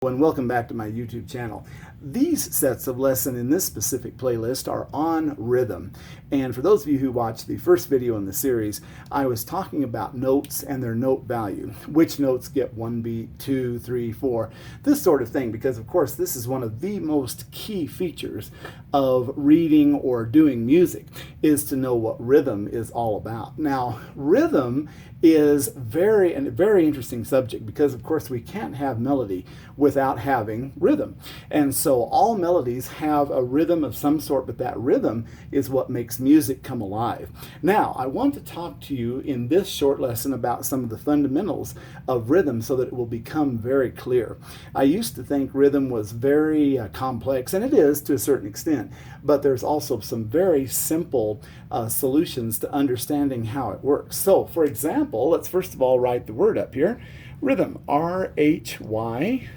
And welcome back to my YouTube channel. These sets of lessons in this specific playlist are on rhythm. And for those of you who watched the first video in the series, I was talking about notes and their note value. Which notes get one beat, 2, 3, 4, this sort of thing, because of course this is one of the most key features of reading or doing music, is to know what rhythm is all about. Now, rhythm is a very interesting subject because of course we can't have melody without having rhythm. And so all melodies have a rhythm of some sort, but that rhythm is what makes music come alive. Now, I want to talk to you in this short lesson about some of the fundamentals of rhythm so that it will become very clear. I used to think rhythm was very complex, and it is to a certain extent, but there's also some very simple solutions to understanding how it works. So, for example, let's first of all write the word up here. Rhythm, R-H-Y-T-H-M.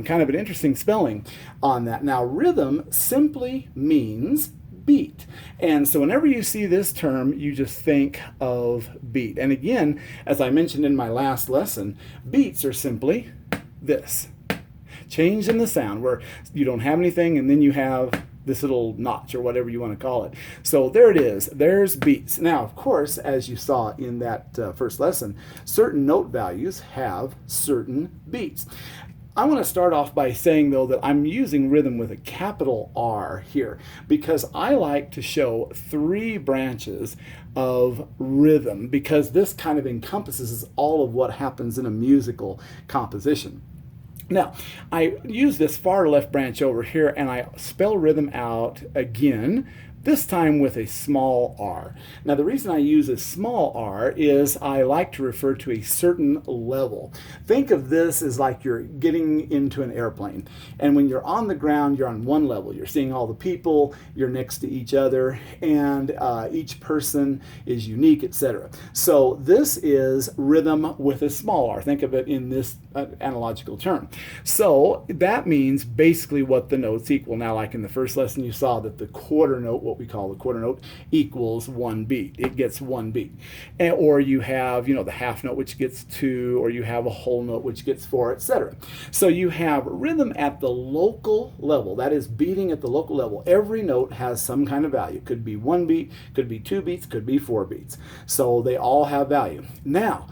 Kind of an interesting spelling on that. Now, rhythm simply means beat. And so whenever you see this term, you just think of beat. And again, as I mentioned in my last lesson, beats are simply this. Change in the sound where you don't have anything and then you have this little notch or whatever you want to call it. So there it is. There's beats. Now, of course, as you saw in that first lesson, certain note values have certain beats. I want to start off by saying, though, that I'm using rhythm with a capital R here because I like to show three branches of rhythm because this kind of encompasses all of what happens in a musical composition. Now, I use this far left branch over here and I spell rhythm out again, this time with a small r. Now, the reason I use a small r is I like to refer to a certain level. Think of this as like you're getting into an airplane. And when you're on the ground, you're on one level. You're seeing all the people, you're next to each other, and each person is unique, etc. So this is rhythm with a small r. Think of it in this analogical term. So that means basically what the notes equal. Now, like in the first lesson, you saw that the quarter note, what we call the quarter note, equals one beat. It gets one beat. Or you have, the half note, which gets 2, or you have a whole note, which gets 4, etc. So you have rhythm at the local level. That is beating at the local level. Every note has some kind of value. Could be 1 beat, could be 2 beats, could be 4 beats. So they all have value. Now,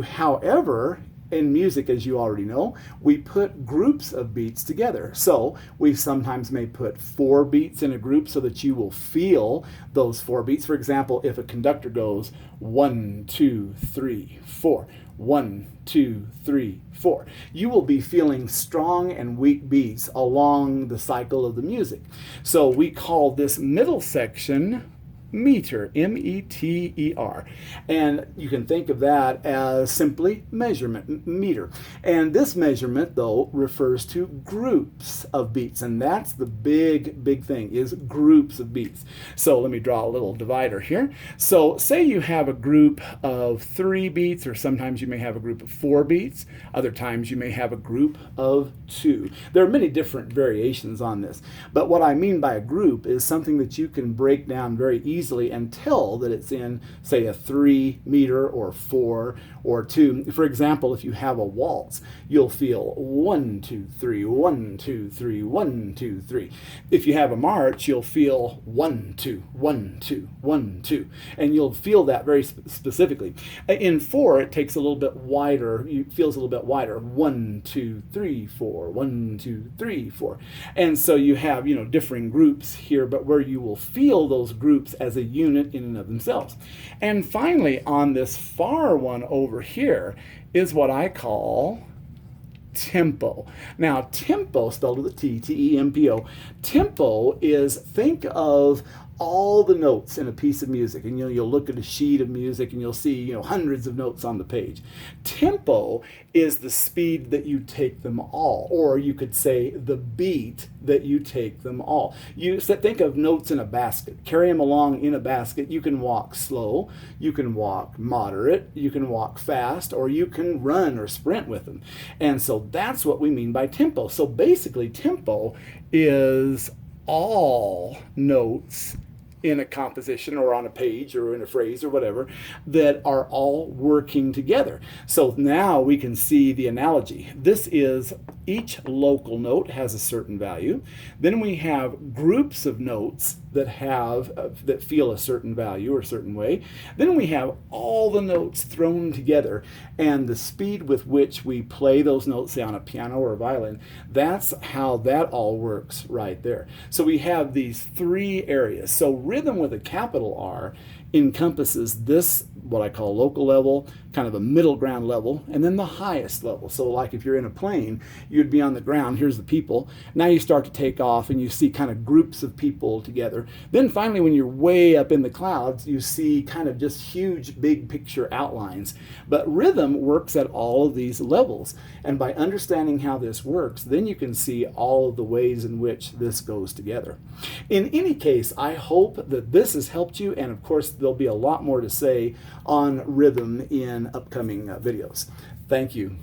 however, in music, as you already know, we put groups of beats together. So we sometimes may put 4 beats in a group so that you will feel those 4 beats. For example, if a conductor goes 1, 2, 3, 4, 1, 2, 3, 4, you will be feeling strong and weak beats along the cycle of the music. So we call this middle section meter, M-E-T-E-R. And you can think of that as simply measurement, meter. And this measurement, though, refers to groups of beats. And that's the big thing, is groups of beats. So let me draw a little divider here. So say you have a group of 3 beats, or sometimes you may have a group of 4 beats. Other times you may have a group of 2. There are many different variations on this. But what I mean by a group is something that you can break down very easily and tell that it's in, say, a 3 meter or 4 or 2. For example, if you have a waltz, you'll feel 1, 2, 3, 1, 2, 3, 1, 2, 3. If you have a march, you'll feel 1, 2, 1, 2, 1, 2. And you'll feel that very specifically. In 4, it takes a little bit wider, it feels a little bit wider. 1, 2, 3, 4, 1, 2, 3, 4. And so you have, differing groups here, but where you will feel those groups as a unit in and of themselves. And finally, on this far one over here is what I call tempo. Now, tempo, spelled with a T, T-E-M-P-O, tempo is, think of all the notes in a piece of music, and you'll look at a sheet of music and you'll see hundreds of notes on the page. Tempo is the speed that you take them all, or you could say the beat that you take them all. Think of notes in a basket. Carry them along in a basket. You can walk slow, you can walk moderate, you can walk fast, or you can run or sprint with them. And so that's what we mean by tempo. So basically, tempo is all notes in a composition or on a page or in a phrase or whatever that are all working together. So now we can see the analogy. This is each local note has a certain value. Then we have groups of notes that that feel a certain value or a certain way. Then we have all the notes thrown together, and the speed with which we play those notes, say on a piano or a violin, that's how that all works right there. So we have these three areas. So rhythm with a capital R encompasses this, what I call local level, kind of a middle ground level, and then the highest level. So like if you're in a plane, you'd be on the ground, here's the people. Now you start to take off and you see kind of groups of people together. Then finally, when you're way up in the clouds, you see kind of just huge big picture outlines. But rhythm works at all of these levels. And by understanding how this works, then you can see all of the ways in which this goes together. In any case, I hope that this has helped you, and of course there'll be a lot more to say on rhythm in upcoming videos. Thank you.